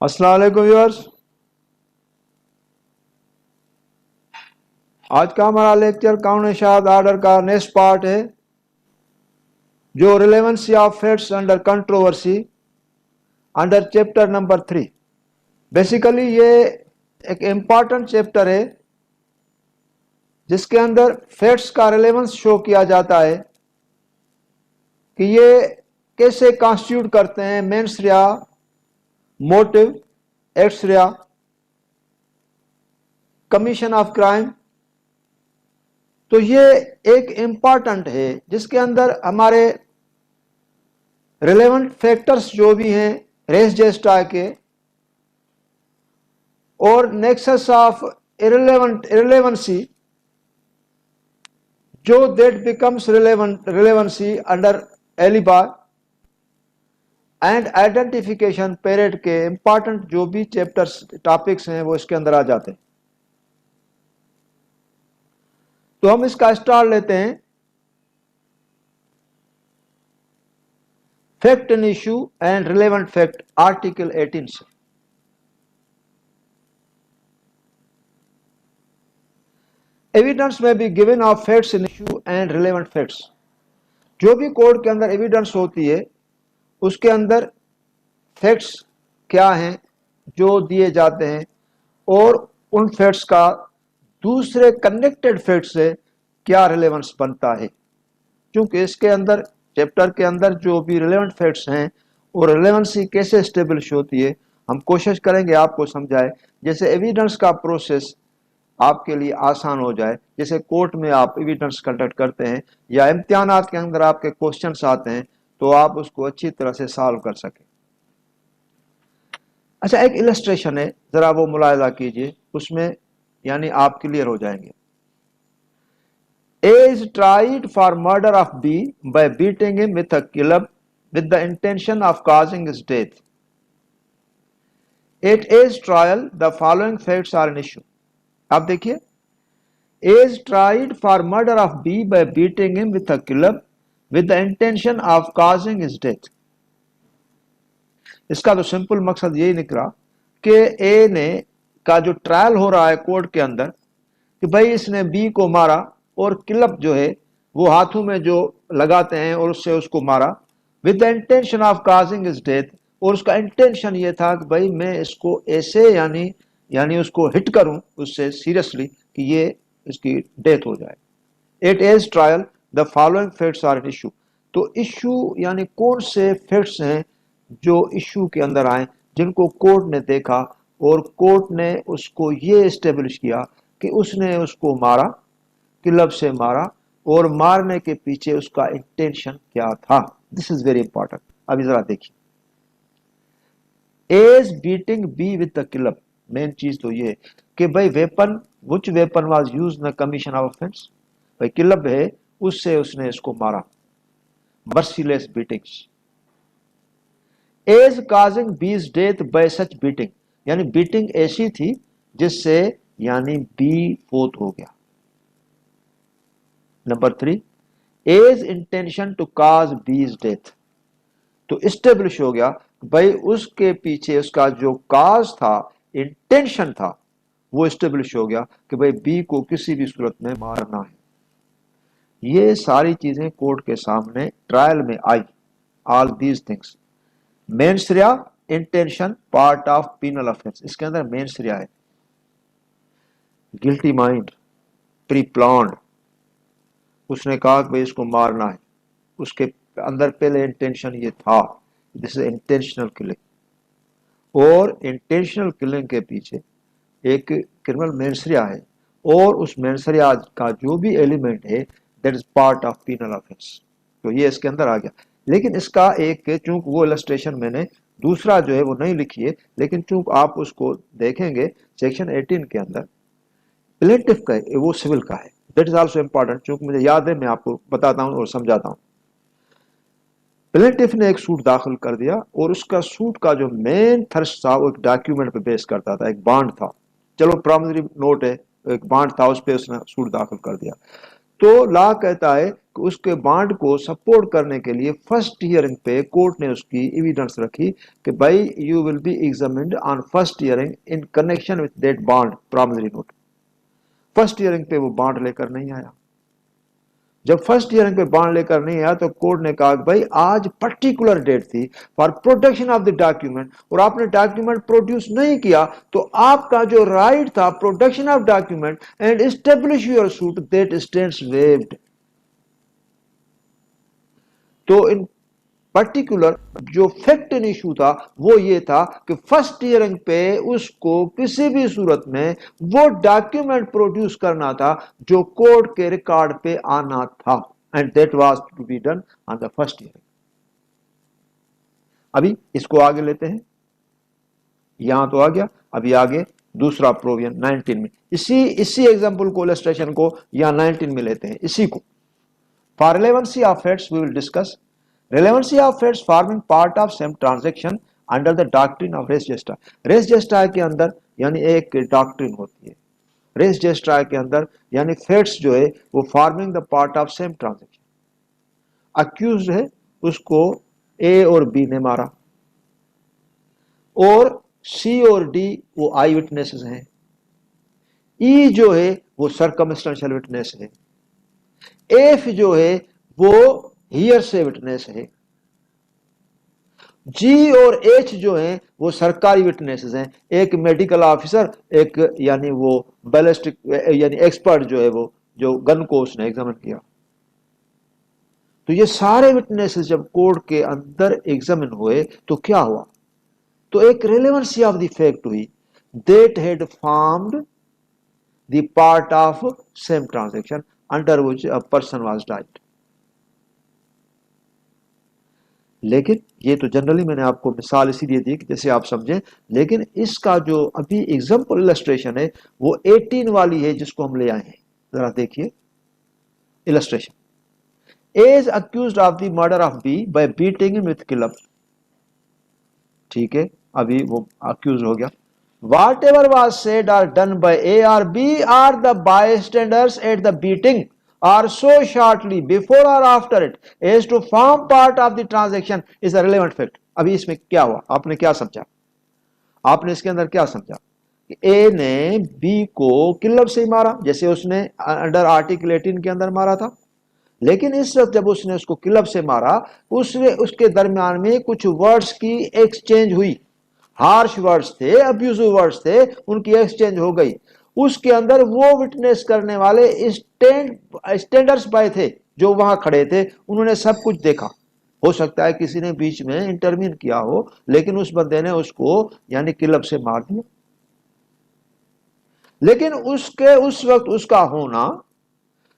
السلام علیکم ویورز، آج کا ہمارا لیکچر قانون اشاعت آرڈر کا نیکسٹ پارٹ ہے جو relevancy of facts under controversy under chapter number 3۔ Basically یہ ایک امپارٹنٹ چیپٹر ہے جس کے اندر فیکٹس کا ریلیونس شو کیا جاتا ہے کہ یہ کیسے کانسٹیٹیوٹ کرتے ہیں مینس ریا، موٹو، ایکٹس ریا، کمیشن آف کرائم۔ تو یہ ایک امپارٹنٹ ہے جس کے اندر ہمارے ریلیونٹ فیکٹرز جو بھی ہیں ریس جیسٹا کے اور نیکسس آف ریلیونسی جو that becomes relevancy under alibi and identification period کے امپارٹنٹ جو بھی چیپٹرز ٹاپکس ہیں وہ اس کے اندر آ جاتے ہیں۔ تو ہم اس کا اسٹارٹ لیتے ہیں fact in issue and relevant fact article 18 سے۔ ایویڈنس میں بھی given of facts in issue and relevant facts, جو بھی کورٹ کے اندر ایویڈنس ہوتی ہے اس کے اندر فیکٹس کیا ہیں جو دیے جاتے ہیں اور ان فیکٹس کا دوسرے کنیکٹڈ فیکٹ سے کیا ریلیونس بنتا ہے، کیونکہ اس کے اندر چیپٹر کے اندر جو بھی ریلیونٹ فیکٹس ہیں اور ریلیونسی کیسے اسٹیبلش ہوتی ہے ہم کوشش کریں گے آپ کو سمجھائے، جیسے ایویڈنس کا پروسیس آپ کے لیے آسان ہو جائے۔ جیسے کورٹ میں آپ ایویڈنس کنڈکٹ کرتے ہیں یا امتحانات کے اندر آپ کے کوسچنس آتے ہیں تو آپ اس کو اچھی طرح سے سالو کر سکیں۔ اچھا، ایک السٹریشن ہے، ذرا وہ ملاحظہ کیجئے، اس میں یعنی آپ کلیئر ہو جائیں گے۔ A is tried for murder of B by beating him with a club with the intention of causing his death. At A's trial, the following facts are an issue. آپ دیکھیے، A is tried for murder of B by beating him with a club with the intention of causing his death. اس کا تو simple مقصد یہی نکلا کہ اے نے کا جو ٹرائل ہو رہا ہے کورٹ کے اندر کہ بھائی اس نے بی کو مارا اور کلب جو ہے وہ ہاتھوں میں جو لگاتے ہیں اور اس سے اس کو مارا with the intention of causing his death، اور اس کا انٹینشن یہ تھا کہ بھائی میں اس کو ایسے یعنی اس کو ہٹ کروں اس سے سیریسلی کہ یہ اس کی ڈیتھ ہو جائے۔ At A's trial, the following facts are an issue. تو ایشو یعنی کون سے فیکٹس ہیں جو ایشو کے اندر آئیں جن کو کورٹ نے دیکھا اور کورٹ نے اس کو یہ اسٹیبلش کیا کہ اس نے اس کو مارا، کلب سے مارا، اور مارنے کے پیچھے اس کا انٹینشن کیا تھا۔ This is very important. ابھی ذرا دیکھیے، A's beating B with the club, main چیز تو یہ کہ بھائی weapon which weapon was use in commission of offence, بھائی کلب ہے اس سے اس نے اس کو مارا، merciless beatings. A's causing B's death by such beating, یعنی بیٹنگ ایسی تھی جس سے یعنی بی فوت ہو گیا۔ Number 3، A's intention to cause B's death, تو اسٹیبلش ہو گیا بھائی اس کے پیچھے اس کا جو کاز تھا، انٹینشن تھا، وہ اسٹیبلش ہو گیا کہ بھائی بی کو کسی بھی صورت میں مارنا ہے۔ یہ ساری چیزیں کورٹ کے سامنے ٹرائل میں آئی، all these things. Mens rea, intention part of penal offence, اس کے اندر مینس ریا ہے، گلٹی مائنڈ، پری پلانڈ، اس نے کہا کہ بھائی اس کو مارنا ہے، اس کے اندر پہلے انٹینشن یہ تھا، دس از انٹینشنل کلنگ، اور انٹینشنل کلنگ کے پیچھے ایک کرمنل مینسریا ہے، اور اس مینسریا کا جو بھی ایلیمنٹ ہے that is part of penal offence, تو یہ اس کے اندر آ گیا۔ لیکن اس کا ایک چونکہ وہ السٹریشن میں نے دوسرا جو ہے وہ نہیں لکھی ہے، لیکن چونکہ آپ اس کو دیکھیں گے سیکشن 18 کے اندر پلینٹف کا ہے، وہ سول کا ہے، دیٹ از آلسو امپورٹنٹ، چونکہ مجھے یاد ہے میں آپ کو بتاتا ہوں اور سمجھاتا ہوں۔ پلینٹف نے ایک سوٹ داخل کر دیا اور اس کا سوٹ کا جو مین تھرسٹ تھا وہ ایک ڈاکیومنٹ پہ بیس کرتا تھا، ایک بانڈ تھا، چلو پرامنری نوٹ ہے، ایک بانڈ تھا، اس پہ اس نے سوٹ داخل کر دیا۔ تو لا کہتا ہے اس کے بانڈ کو سپورٹ کرنے کے لیے فرسٹ ہیئرنگ پہ کورٹ نے اس کی ایویڈنس رکھی کہ بھائی you will be examined on first hearing in connection with that bond promissory note. First hearing پہ وہ بانڈ لے کر نہیں آیا. جب فرسٹ ہیئرنگ پہ بانڈ لے کر نہیں آیا تو کورٹ نے کہا کہ بھائی آج پرٹیکولر ڈیٹ تھی for protection of the document اور آپ نے ڈاکیومنٹ پروڈیوس نہیں کیا تو آپ کا جو رائٹ تھا protection of document and establish your suit that stands void. تو ان پرٹیکولر جو فیکٹ ان ایشو تھا وہ یہ تھا کہ فرسٹ ہیئرنگ پہ اس کو کسی بھی صورت میں وہ ڈاکیومنٹ پروڈیوس کرنا تھا جو کورٹ کے ریکارڈ پہ آنا تھا and that was to be done on the first hearing. ابھی اس کو آگے لیتے ہیں. یہاں تو آ گیا. ابھی آگے دوسرا پروویژن 19 میں اسی ایگزامپل کو السٹریشن کو یہاں 19 میں لیتے ہیں. اسی کو for relevancy of facts we will discuss relevancy of facts forming part of same transaction under the doctrine of res gesta. res gesta کے اندر یعنی ایک ڈاکٹرین ہوتی ہے. res gesta کے اندر یعنی فیکٹس جو ہے وہ forming the part of same transaction. Accused ہے اس کو اے اور بی نے مارا اور سی اور ڈی وہ آئی وٹنسز ہیں. ای جو ہے وہ سرکمسٹینشل وٹنس ہے. ایف جو ہے وہ ہیئر سے وٹنس ہے. جی اور ایچ جو ہیں وہ سرکاری وٹنسز ہیں. ایک میڈیکل آفیسر ایک یعنی وہ بیلسٹک یعنی ایکسپرٹ جو ہے وہ جو گن کو اس نے ایگزامن کیا. تو یہ سارے وٹنسز جب کورٹ کے اندر ایگزامن ہوئے تو کیا ہوا؟ تو ایک ریلیونسی آف دی فیکٹ ہوئی that had formed the part of same transaction under which a person was died. لیکن یہ تو جنرلی میں نے آپ کو مثال اسی لیے دی کہ جیسے آپ سمجھیں. لیکن اس کا جو ابھی ایگزامپل السٹریشن ہے وہ 18 والی ہے جس کو ہم لے آئے ہیں. ذرا دیکھیے illustration. A is accused of the murder of B by beating him with club. ٹھیک ہے ابھی وہ accused ہو گیا. Whatever was said or done by A or B or the bystanders at the beating or so shortly before or after it as to form part of the transaction is a relevant fact. ابھی اس میں کیا ہوا؟ آپ نے کیا سمجھا؟ آپ نے اس کے اندر کیا سمجھا کہ اے نے بی کو کلب سے ہی مارا جیسے اس نے انڈر آرٹیکل 18 کے اندر مارا تھا. لیکن اس وقت جب اس نے اس کو کلب سے مارا اس کے درمیان میں کچھ ورڈز کی ایکسچینج ہوئی. ہارش ورڈز تھے, ابیوزو ورڈز تھے, ان کی ایکسچینج ہو گئی. اس کے اندر وہ وٹنس کرنے والے اسٹینڈرز بائے تھے جو وہاں کھڑے تھے, انہوں نے سب کچھ دیکھا. ہو سکتا ہے کسی نے بیچ میں انٹرمین کیا ہو لیکن اس بندے نے اس کو یعنی کلب سے مار دیا. لیکن اس وقت اس کا ہونا,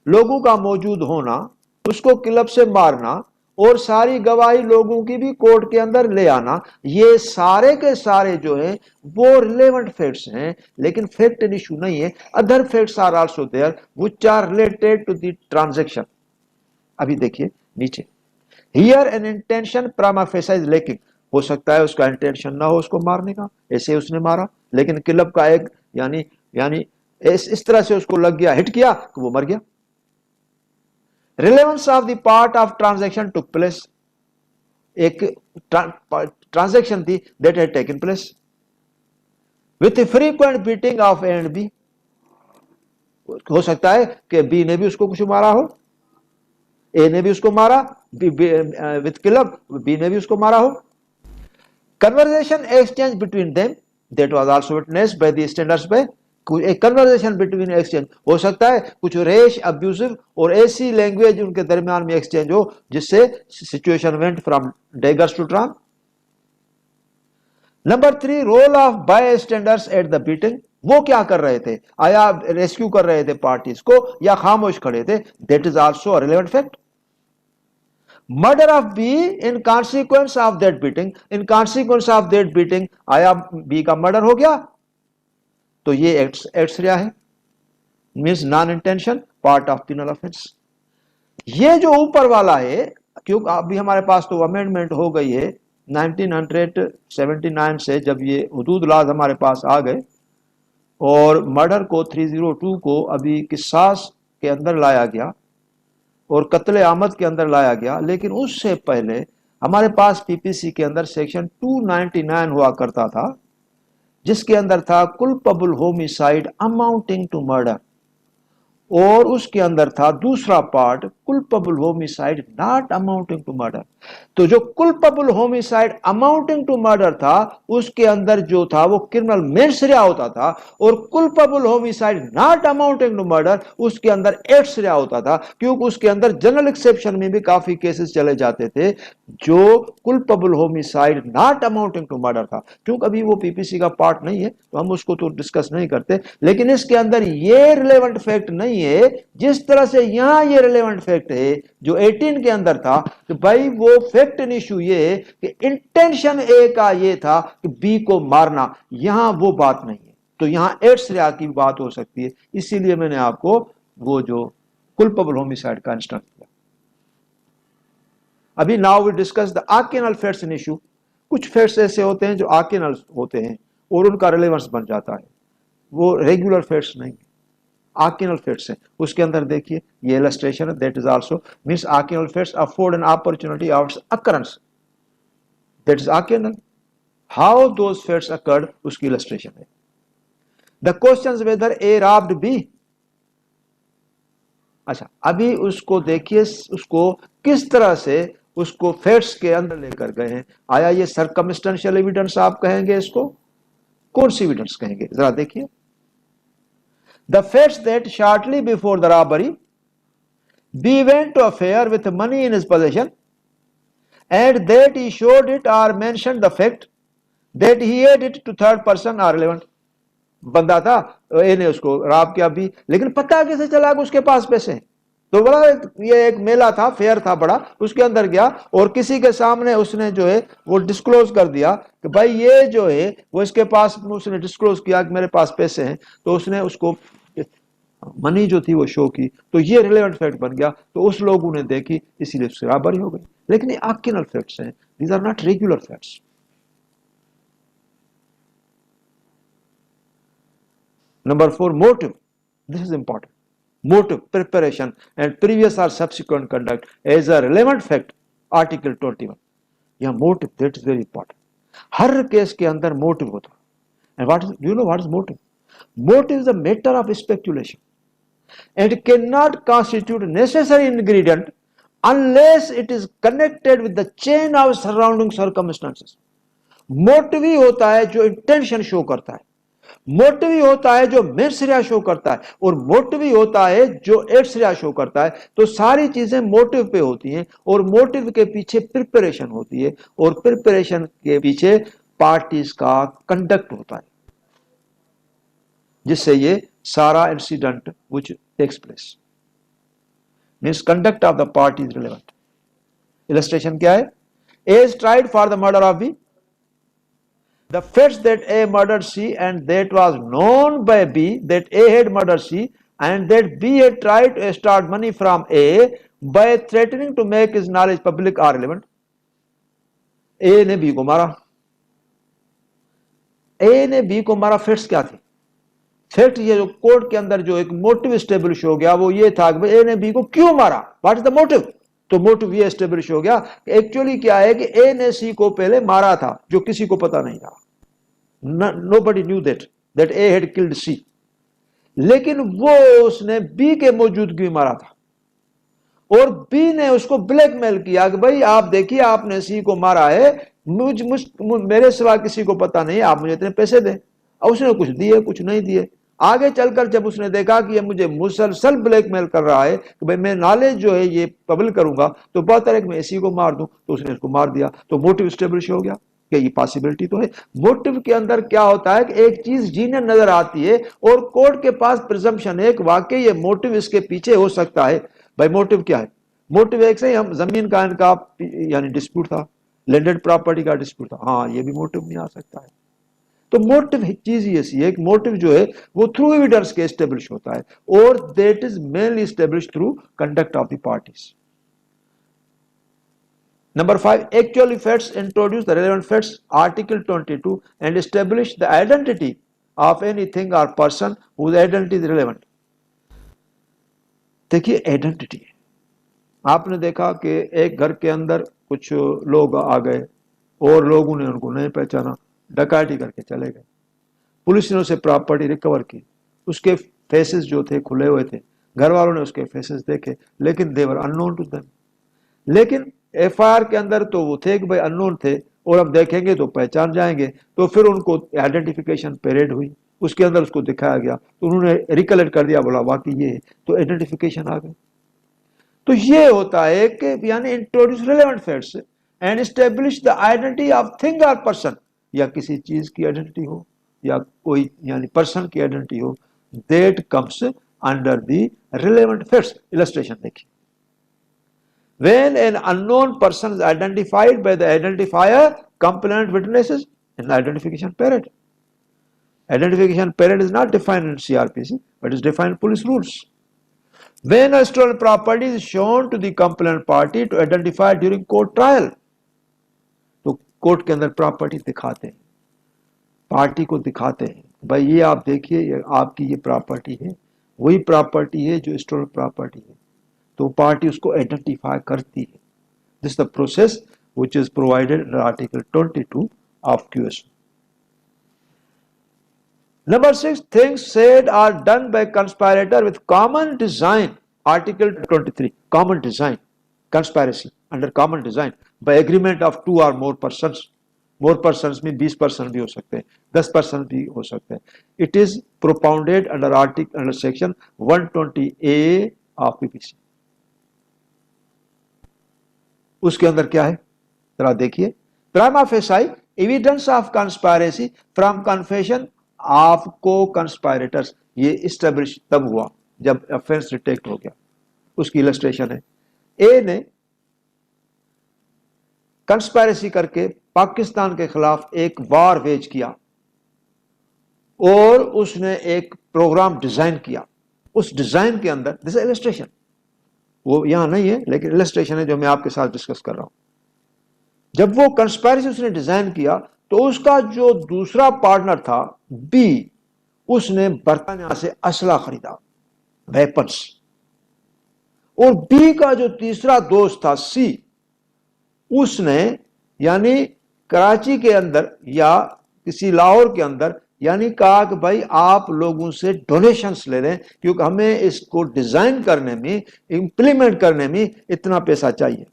لوگوں کا موجود ہونا, اس کو کلب سے مارنا اور ساری گواہی لوگوں کی بھی کورٹ کے اندر لے آنا, یہ سارے کے سارے جو ہیں وہ ریلیونٹ فیکٹس ہیں. لیکن فیکٹ ان ایشو نہیں ہے. Other facts are also there which are related to the transaction. ابھی دیکھیے نیچے. Here an intention prima facie is lacking. ہو سکتا ہے اس کا انٹینشن نہ ہو اس کو مارنے کا, ایسے اس نے مارا, لیکن کلب کا ایک یعنی اس طرح سے اس کو لگ گیا, ہٹ کیا کہ وہ مر گیا. Relevance of the part of transaction took place. ایک transaction تھی that had taken place with the frequent beating of A and B. ہو سکتا ہے کہ B نے بھی اس کو کچھ مارا ہو, A نے بھی اس کو مارا with club, B نے بھی اس کو مارا ہو. Conversation exchange between them that was also witnessed by the standards by ایک کنورزیشن بٹوین ایکسچینج. ہو سکتا ہے کچھ ریش, ابیوزو اور ایسی لینگویج ان کے درمیان میں ایکسچینج ہو جس سے situation went from daggers to tram. Number 3, role of bystanders at the beating. وہ کیا کر رہے تھے؟ آیا ریسکیو کر رہے تھے پارٹیز کو یا خاموش کھڑے تھے؟ That is also a relevant fact. Murder of B in consequence of that beating. In consequence of that beating آیا بی کا مرڈر ہو گیا تو یہ ایکٹس ریا ہے, means non intention part of penal offence. یہ جو اوپر والا ہے کیونکہ ابھی ہمارے پاس تو امینڈمنٹ ہو گئی ہے 1979 سے, جب یہ حدود لاز ہمارے پاس آ گئے اور مرڈر کو 302 کو ابھی قصاص کے اندر لایا گیا. اور قتل آمد کے اندر لایا گیا، لیکن اس سے پہلے ہمارے پاس پی پی سی کے اندر سیکشن 299 ہوا کرتا تھا، جس کے اندر تھا culpable homicide amounting to murder, اور اس کے اندر تھا دوسرا part culpable homicide not amounting to murder. تو جو culpable homicide amounting to murder تھا اس کے اندر جو تھا وہ کرمنل مینسریا ہوتا تھا، اور culpable homicide not amounting to murder اس کے اندر ایٹسریا ہوتا تھا، کیونکہ اس کے اندر جنرل ایکسیپشن میں بھی کافی کیسز چلے جاتے تھے جو culpable homicide not amounting to murder تھا۔ کیونکہ ابھی وہ پی پی سی کا پارٹ نہیں ہے تو ہم اس کو تو ڈسکس نہیں کرتے، لیکن اس کے اندر یہ ریلیونٹ فیکٹ نہیں ہے جس طرح سے یہاں یہ ریلیونٹ فیکٹ ہے جو 18 کے اندر تھا کہ بھائی وہ فیکٹ ایشو یہ ہے کہ انٹینشن اے کا یہ تھا کہ بی کو مارنا، یہاں وہ بات نہیں ہے، تو یہاں ایٹس ریا کی بات ہو سکتی ہے، اسی لیے میں نے آپ کو وہ جو کلپبل ہومیسائڈ کا انسٹنٹ کیا۔ ابھی now we discuss the occasional facts in issue. کچھ فیٹس ایسے ہوتے ہیں جو آکینل ہوتے ہیں اور ان کا ریلیونس بن جاتا ہے، وہ ریگولر فیٹس نہیں، آکینل فیٹس ہیں۔ اس کے اندر دیکھیے یہ السٹریشن ہے، that is also means occasional facts afford an opportunity of occurrence, that is occasional. How those facts occurred اس کی السٹریشن ہے۔ The question whether A robbed B. اچھا ابھی اس کو دیکھیے، اس کو کس طرح سے اس کو فیٹس کے اندر لے کر گئے ہیں۔ آیا یہ سرکمسٹینشیل ایویڈنس آپ کہیں گے، اس کو کون سی ایویڈنس کہیں گے، ذرا دیکھیے۔ The facts that shortly before the robbery, B went to a fair with money in his possession, and that he showed it or mentioned the fact that he had it to third person are relevant. بندہ تھا اے نے اس کو راب کیا بھی، لیکن پتہ کیسے چلا کہ اس کے پاس پیسے ہیں؟ تو بڑا یہ ایک میلہ تھا، فیئر تھا بڑا، اس کے اندر گیا اور کسی کے سامنے اس نے جو ہے وہ ڈسکلوز کر دیا کہ بھائی یہ جو ہے وہ اس کے پاس، اس نے ڈسکلوز کیا کہ میرے پاس پیسے ہیں، تو اس نے اس کو منی جو تھی وہ شو کی، تو یہ ریلیونٹ فیکٹ بن گیا، تو اس لوگوں نے دیکھی اسی لیے اس سے رابری ہو گئی۔ لیکن یہ آکینل فیکٹس ہیں، these are not regular facts. Number 4, motive. This is important. Motive, preparation and previous or subsequent conduct as a relevant fact. Article 21. Yeah, motive, that is very important. Hare case کے اندر motto ہوتا ہے۔ And what is, do you know what is motive? Motive is a matter of speculation and cannot constitute necessary ingredient unless it is connected with the chain of surrounding circumstances. موٹو ہی ہوتا ہے جو intention شو کرتا ہے، motto ہی ہوتا ہے جو مینسریا شو کرتا ہے، اور موٹو ہی ہوتا ہے جو ایٹسریا شو کرتا ہے۔ تو ساری چیزیں موٹو پہ ہوتی ہیں، اور موٹو کے پیچھے پریپریشن ہوتی ہے، اور پریپریشن کے پیچھے پارٹیز کا کنڈکٹ ہوتا ہے، جس سے یہ سارا incident which takes place means conduct of the party is relevant. Illustration کیا ہے؟ A is tried for the murder of B. The facts that A murdered C and that was known by B that A had murdered C and that B had tried to extort money from A by threatening to make his knowledge public are relevant. A نے B کو مارا، A نے B کو مارا، facts کیا تھے؟ Fact یہ جو کورٹ کے اندر جو ایک موٹو اسٹیبلش ہو گیا وہ یہ تھا کہ اے نے بی کو کیوں مارا، واٹ از دا موٹو؟ تو موٹو یہ اسٹیبلش ہو گیا کہ ایکچولی کیا ہے کہ اے نے سی کو پہلے مارا تھا، جو کسی کو پتا نہیں تھا، nobody knew that A had killed C، لیکن وہ اس نے بی کے موجودگی میں مارا تھا، اور بی نے اس کو بلیک میل کیا کہ بھائی آپ دیکھیے آپ نے سی کو مارا ہے، میرے سوا کسی کو پتا نہیں، آپ مجھے اتنے پیسے دیں۔ اور اس نے کچھ دیے کچھ نہیں دیے۔ آگے چل کر جب اس نے دیکھا کہ یہ مجھے مسلسل بلیک میل کر رہا ہے کہ بھائی میں نالج جو ہے یہ پبلک کروں گا تو بہتر ہے کہ میں اسی کو مار دوں، تو اس نے اس کو مار دیا، تو موٹو اسٹیبلش ہو گیا کہ یہ پاسبلٹی تو ہے۔ موٹو کے اندر کیا ہوتا ہے کہ ایک چیز جینئر نظر آتی ہے اور کورٹ کے پاس پرزمپشن ہے کہ واقعی یہ موٹو اس کے پیچھے ہو سکتا ہے۔ بھائی موٹو کیا ہے؟ موٹو ایک سے ہم زمین کا ان کا یعنی ڈسپیوٹ تھا، لینڈڈ پراپرٹی کا ڈسپیوٹ تھا، ہاں یہ بھی موٹو میں آ سکتا ہے۔ تو موٹو چیز یہ سی ہے کہ موٹو جو ہے وہ تھرو ایویڈنس کے اسٹیبلش ہوتا ہے، اور that is mainly establish through conduct of the parties. Number 5, actual facts introduce the relevant facts, article 22, and establish the identity of anything or person whose identity is relevant. دیکھیے identity ہے، آپ نے دیکھا کہ ایک گھر کے اندر کچھ لوگ آ گئے اور لوگوں نے ان کو نہیں پہچانا، ڈکیتی کر کے چلے گئے، پولیس نے اسے پراپرٹی ریکور کی، اس کے فیسز جو تھے کھلے ہوئے تھے، گھر والوں نے اس کے فیسز دیکھے لیکن they were unknown to them، لیکن ایف آئی آر کے اندر تو وہ تھے کہ بھائی ان نون تھے اور ہم دیکھیں گے تو پہچان جائیں گے، تو پھر ان کو آئیڈینٹیفیکیشن پیریڈ ہوئی، اس کے اندر اس کو دکھایا گیا تو انہوں نے ریکلیکٹ کر دیا، بولا واقعی یہ ہے، تو آئیڈینٹیفیکیشن آ گئی۔ تو یہ ہوتا ہے کہ یعنی introduce relevant facts and establish the identity of thing اور پرسن، یا کسی چیز کی آئیڈینٹی ہو یا کوئی یعنی پرسن کی identity who, that comes under the relevant facts. Illustration دیکھیے، when an unknown person is identified by the identifier, complainant witnesses in the identification period. Identification period is not defined in CRPC, but is defined in police rules. When a stolen property is shown to the complainant party to identify during court trial, تو court کے اندر property دکھاتے ہیں، party کو دکھاتے ہیں، بھائی یہ آپ دیکھیے، یہ آپ کی یہ پراپرٹی ہے، وہی پراپرٹی ہے جو اسٹولن پراپرٹی ہے، تو پارٹی اس کو آئیڈینٹیفائی کرتی ہے۔ دس is the process which is provided in Article 22 of QS. Number 6, things said are done by conspirator with common design. Article 23, common design, conspiracy under common design by agreement of 2 or more persons. More persons میں 20% بھی ہو سکتے ہیں، 10% بھی ہو سکتے ہیں۔ It is propounded under article under section 120A of PPC. اس کے اندر کیا ہے ذرا دیکھیے، prima facie evidence of conspiracy from confession of co-conspirators، یہ اسٹیبلش تب ہوا جب offense detect ہو گیا۔ اس کی illustration ہے، اے نے کنسپائریسی کر کے پاکستان کے خلاف ایک وار ویج کیا اور اس نے ایک پروگرام ڈیزائن کیا، اس ڈیزائن کے اندر دس illustration، وہ یہاں نہیں ہے لیکن illustration ہے جو میں آپ کے ساتھ ڈسکس کر رہا ہوں۔ جب وہ کنسپائریسی اس نے ڈیزائن کیا تو اس کا جو دوسرا پارٹنر تھا بی، اس نے برطانیہ سے اسلحہ خریدا، ویپنس، اور بی کا جو تیسرا دوست تھا سی، اس نے یعنی کراچی کے اندر یا کسی لاہور کے اندر یعنی کہا کہ بھائی آپ لوگوں سے ڈونیشنز لے لیں کیونکہ ہمیں اس کو ڈیزائن کرنے میں امپلیمنٹ کرنے میں اتنا پیسہ چاہیے۔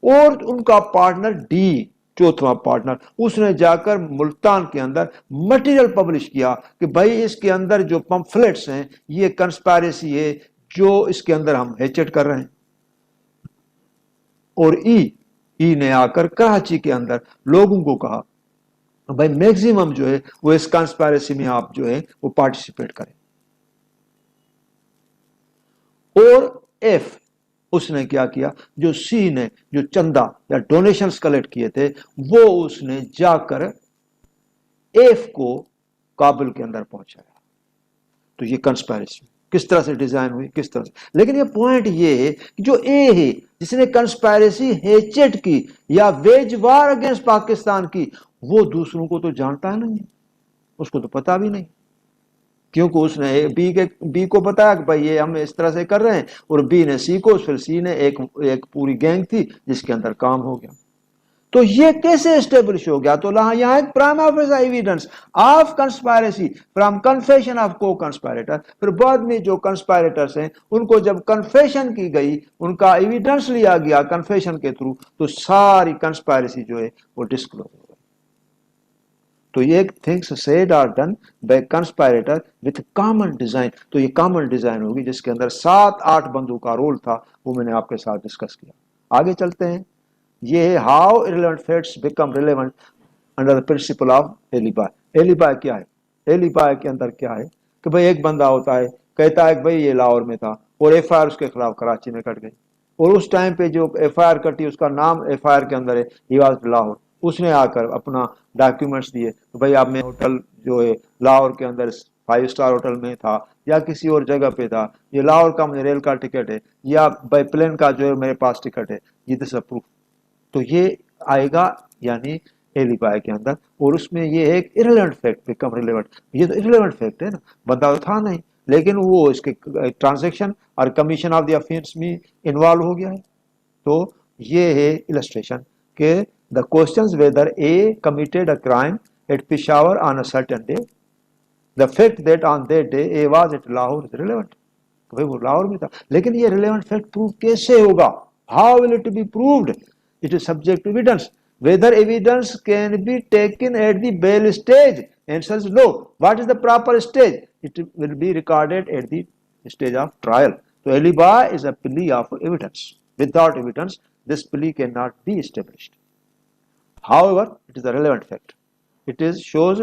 اور ان کا پارٹنر ڈی، چوتھا پارٹنر، اس نے جا کر ملتان کے اندر مٹیریل پبلش کیا کہ بھائی اس کے اندر جو پمفلیٹس ہیں یہ کنسپائریسی ہے جو اس کے اندر ہم ہیچٹ کر رہے ہیں۔ اور ای نے آ کر کراچی کے اندر لوگوں کو کہا بھائی میکسیمم جو ہے وہ اس کنسپائریسی میں آپ جو ہے وہ پارٹیسپیٹ کریں۔ اور ایف، اس نے کیا کیا، جو سی نے جو چندہ یا ڈونیشنز کلیکٹ کیے تھے وہ اس نے جا کر ایف کو کابل کے اندر پہنچایا۔ تو یہ کنسپائریسی کس طرح سے ڈیزائن ہوئی، کس طرح سے، لیکن یہ پوائنٹ یہ ہے کہ جو اے ہے جس نے کنسپائریسی ہیچٹ کی یا ویج وار اگینسٹ پاکستان کی، وہ دوسروں کو تو جانتا ہے نہیں، اس کو تو پتا بھی نہیں، کیونکہ اس نے بی کو بتایا کہ بھائی یہ ہم اس طرح سے کر رہے ہیں، اور بی نے سی کو، پھر سی نے ایک پوری گینگ تھی جس کے اندر کام ہو گیا۔ تو یہ کیسے اسٹیبلش ہو گیا؟ تو یہاں ایک prima facie evidence of conspiracy from confession of co conspirator, پھر بعد میں جو کنسپائریٹرز ہیں ان کو جب کنفیشن کی گئی، ان کا ایویڈنس لیا گیا کنفیشن کے تھرو، تو ساری کنسپائریسی جو ہے وہ ڈسکلوز ہو گئی۔ تو یہ things said are done by conspirator with common design, تو یہ کامن ڈیزائن ہوگی جس کے اندر 7-8 بندوں کا رول تھا، وہ میں نے آپ کے ساتھ ڈسکس کیا۔ آگے چلتے ہیں، یہ ہے how irrelevant facts become relevant under the principle of alibi۔ alibi کیا ہے؟ alibi کے اندر کیا ہے کہ بھئی ایک بندہ ہوتا ہے کہتا ہے کہ بھئی یہ لاہور میں تھا اور ایف آئی آر اس کے خلاف کراچی میں کٹ گئی، اور اس ٹائم پہ جو ایف آئی آر کٹی اس کا نام ایف آئی آر کے اندر ہے ہی واز لاہور، اس نے آ کر اپنا ڈاکیومنٹس دیے کہ بھئی آپ میں ہوٹل جو ہے لاہور کے اندر 5 اسٹار ہوٹل میں تھا یا کسی اور جگہ پہ تھا، یہ لاہور کا مجھے ریل کا ٹکٹ ہے یا بائی پلین کا جو ہے میرے پاس ٹکٹ ہے، یہ دس پروف۔ تو یہ آئے گا یعنی ایلیبائی کے اندر، اور اس میں یہ ایک irrelevant fact become relevant، یہ تو irrelevant fact ہے نا، بندہ تو تھا نہیں، لیکن وہ اس کے ٹرانزیکشن اور کمیشن آف دی افینس میں انوالو ہو گیا ہے. تو یہ ہے السٹریشن کہ the questions whether A committed a crime at Peshawar on a certain day, the fact that on that day A was at Lahore is relevant. بھائی وہ لاہور میں تھا, لیکن یہ ریلیونٹ فیکٹ پروو کیسے ہوگا؟ How will it be proved? It is subject to evidence. whether evidence can be taken at the bail stage. Answer is no. What is the proper stage? It will be recorded at the stage of trial. So alibi is a plea of evidence. Without evidence, this plea cannot be established. However, it is a relevant fact. It is shows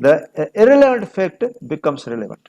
The irrelevant fact becomes relevant.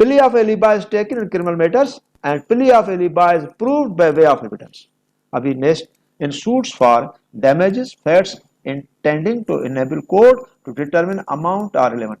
Plea of alibi is taken in criminal matters and plea of alibi is proved by way of evidence. Abhi next, in suits for damages, facts intending to enable court to determine amount are relevant.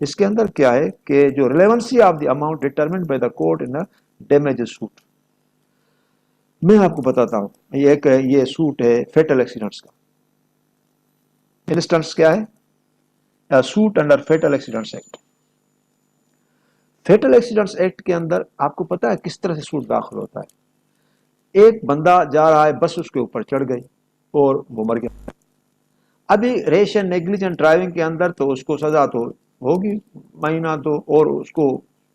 اس کے اندر کیا ہے کہ جو relevancy of the amount determined by the court in damages suit. میں آپ کو بتاتا ہوں, یہ سوٹ ہے فیٹل ایکسیڈنٹس کا. انسٹنس کیا ہے؟ Suit under Fatal Accidents Act. Fatal Accidents Act کے اندر آپ کو پتا ہے کس طرح سے سوٹ داخل ہوتا ہے؟ ایک بندہ جا رہا ہے, بس اس کے اوپر چڑھ گئی اور وہ مر گیا. ابھی ریش اینڈ نیگلیجنٹ ڈرائیونگ کے اندر تو اس کو سزا تو ہوگی مہینہ تو, اور اس کو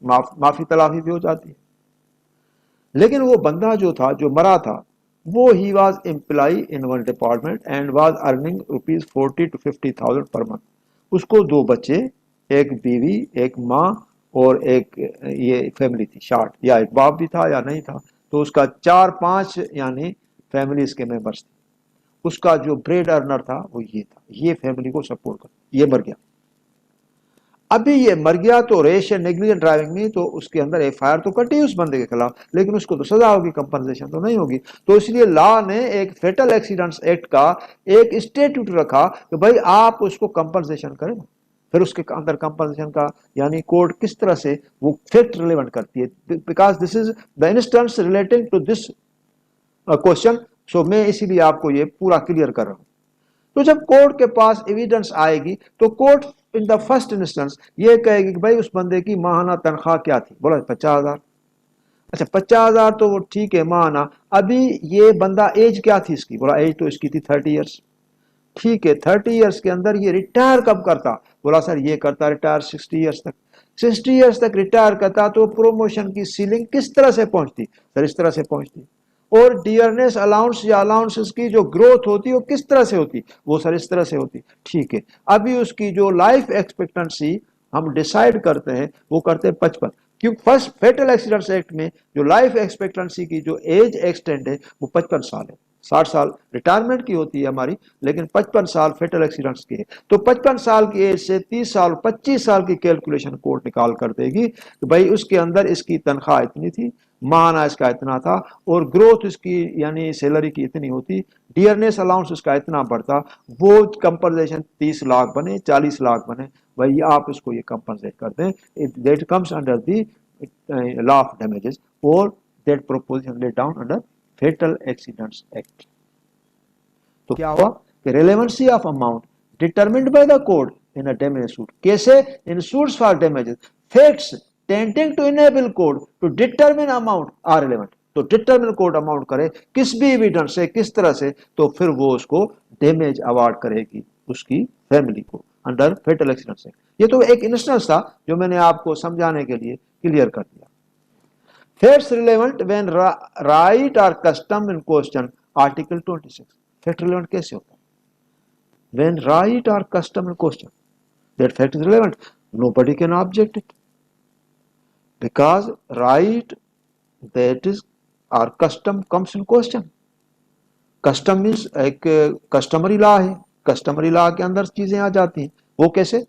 معافی تلافی بھی ہو جاتی ہے. لیکن وہ بندہ جو تھا, جو مرا تھا, وہ he was employ in one department and was earning ₹40,000 to 50,000 per month. اس کو 2 بچے, ایک بیوی, ایک ماں اور ایک یہ فیملی تھی شارٹ, یا ایک باپ بھی تھا یا نہیں تھا, تو اس کا 4-5 یعنی فیملی اس کے ممبرس تھے. اس کا جو بریڈ ارنر تھا وہ یہ تھا, یہ فیملی کو سپورٹ کرتا. یہ مر گیا. ابھی یہ مر گیا تو ریش اینڈ نیگلیجنٹ ڈرائیونگ میں تو اس کے اندر ایف آئی آر تو کٹی اس بندے کے خلاف, لیکن اس کو تو سزا ہوگی, کمپنسیشن تو نہیں ہوگی. تو اس لیے لا نے ایک فیٹل ایکسیڈنٹس ایکٹ کا ایک اسٹیٹیوٹ رکھا کہ بھائی آپ اس کو کمپنسیشن کریں. پھر اس کے اندر کمپنسیشن کا یعنی کورٹ کس طرح سے وہ فیکٹ ریلیونٹ کرتی ہے, because this is the instance relating to this question. So میں اسی لیے آپ کو یہ پورا کلیئر کر رہا ہوں. تو جب کورٹ کے پاس ایویڈنس آئے گی تو court in the first instance یہ کہے گی کہ بھائی اس بندے کی ماہانہ تنخواہ کیا تھی؟ بولا 50,000. اچھا 50,000 تو وہ ٹھیک ہے ماہانہ. ابھی یہ بندہ ایج کیا تھی اس کی؟ بولا ایج تو اس کی تھی 30 ایئرس. ٹھیک ہے 30 ایئرس کے اندر یہ ریٹائر کب کرتا؟ بولا سر یہ کرتا ریٹائر 60 ایئرس تک. 60 ایئرس تک ریٹائر کرتا تو پروموشن کی سیلنگ کس طرح سے پہنچتی؟ سر اس طرح سے پہنچتی. اور ڈیئرنیس الاؤنس یا الاؤنسز کی جو گروتھ ہوتی وہ کس طرح سے ہوتی؟ وہ سر اس طرح سے ہوتی. ٹھیک ہے, ابھی اس کی جو لائف ایکسپیکٹنسی ہم ڈیسائیڈ کرتے ہیں وہ کرتے ہیں 55. کیونکہ فرسٹ فیٹل ایکسیڈنٹس ایکٹ میں جو لائف ایکسپیکٹنسی کی جو ایج ایکسٹینڈ ہے وہ 55 سال ہے. 60 سال ریٹائرمنٹ کی ہوتی ہے ہماری, لیکن 55 سال فیٹل ایکسیڈنٹس کی ہے. تو 55 سال کی ایج سے 30 سال 25 سال کی کیلکولیشن کورٹ نکال کر دے گی کہ بھائی اس کے اندر اس کی تنخواہ اتنی تھی, ماہانہ اس کا اتنا تھا, اور گروتھ اس کی یعنی سیلری کی اتنی ہوتی, ڈیئرنیس الاؤنس اس کا اتنا بڑھتا, وہ کمپنسیشن 30 لاکھ بنے 40 لاکھ بنے, بھائی آپ اس کو یہ کمپنسیٹ کر دیں. That comes under the law of damages اور that proposition laid down under Fatal Accidents Act. تو کیا ہوا کہ relevancy of amount determined by the court in a damage suit. کیسے؟ In suits for damages facts tending to enable court to determine amount are relevant. تو determine court amount کرے کس بھی evidence سے, کس طرح سے, تو پھر وہ اس کو ڈیمیج اوارڈ کرے گی اس کی فیملی کو انڈر فیٹل ایکسیڈنٹ سے. یہ تو ایک انسٹنس تھا جو میں نے آپ کو سمجھانے کے لیے کلیئر کر دیا. فیکٹس ریلیونٹ وین رائٹ اور کسٹم ان کوسچن آرٹیکل 26. فیکٹ ریلیونٹ کیسے ہوتا ہے؟ وین رائٹ اور custom in question that fact is relevant, nobody can object it. Because right that is or custom comes in question. Custom means ایک customary law ہے, customary law کے اندر چیزیں آ جاتی ہیں. وہ کیسے؟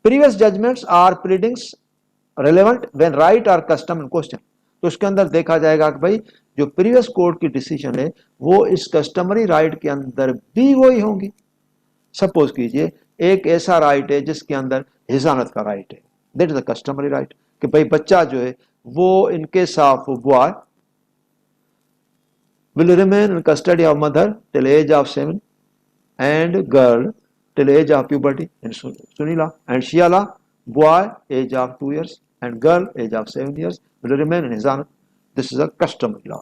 previous judgments or pleadings relevant when right or custom in question. تو اس کے اندر دیکھا جائے گا کہ بھائی جو previous court کی decision ہے وہ اس customary right کے اندر بھی وہی ہوں گی. سپوز کیجئے ایک ایسا رائٹ ہے جس کے اندر حضانت کا رائٹ ہے, that is a customary right. کہ بھئی بچہ جو ہے وہ in case of boy will remain in custody of mother till age of 7 and girl till age of puberty in Sunni law, and Shia law, boy age of 2 years and girl age of 7 years will remain in hizanat. This is a customary law.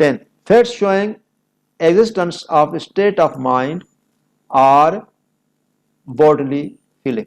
10. Facts showing existence of state of mind or bodily feeling.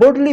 bodily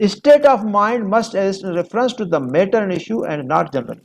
State of mind must exist in reference to the matter and issue and not generally.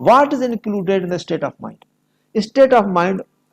What is included in the state of mind? State of mind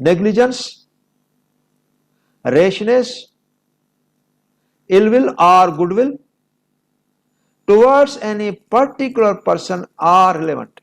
negligence, rashness, ill will or goodwill towards any particular person are relevant.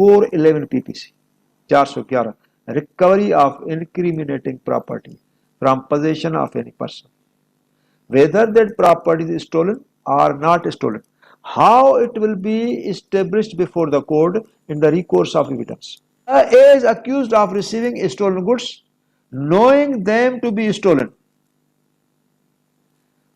411 PPC 411, recovery of incriminating property from possession of any person, whether that property is stolen or not stolen, how it will be established before the court in the recourse of evidence. Is accused of receiving stolen goods knowing them to be stolen.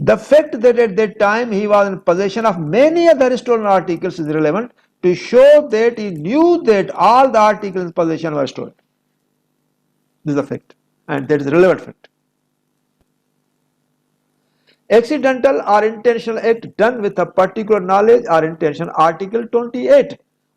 The fact that at that time he was in possession of many other stolen articles is relevant to show that he knew that all the articles in possession were stolen. This is a fact, and that is a relevant fact. Accidental or intentional act done with a particular knowledge or intention. Article 28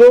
2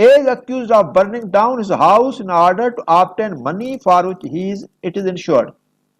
is accused of burning down his house in order to obtain money for which it is insured.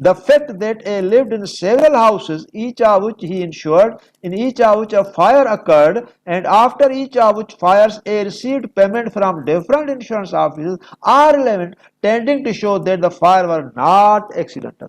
The fact that A lived in several houses, each of which he insured, in each of which a fire occurred, and after each of which fires A received payment from different insurance offices, are relevant, tending to show that the fire were not accidental.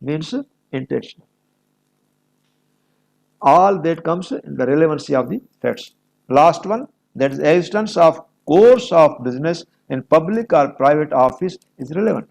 Means intentional. All that comes in the relevancy of the facts. Last one, that is existence of course of business in public or private office is relevant.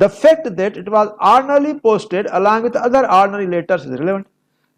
The fact that it was ordinarily posted along with other ordinary letters is relevant.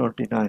29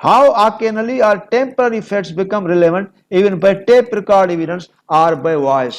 How occasionally or temporary facts become relevant even by tape record evidence or by voice।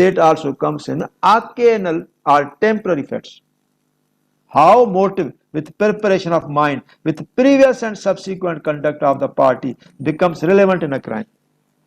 that also comes in occasional or temporary facts। How motive with preparation of mind with previous and subsequent conduct of the party becomes relevant in a crime।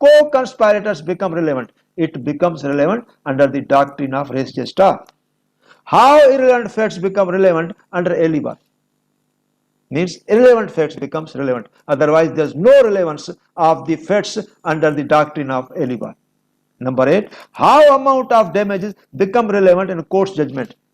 co-conspirators become relevant, it becomes relevant under the doctrine of res gesta। How irrelevant facts become relevant under alibi, means irrelevant facts becomes relevant, otherwise there is no relevance of the facts under the doctrine of alibi। Number 8, how amount of damages become relevant in court's judgment,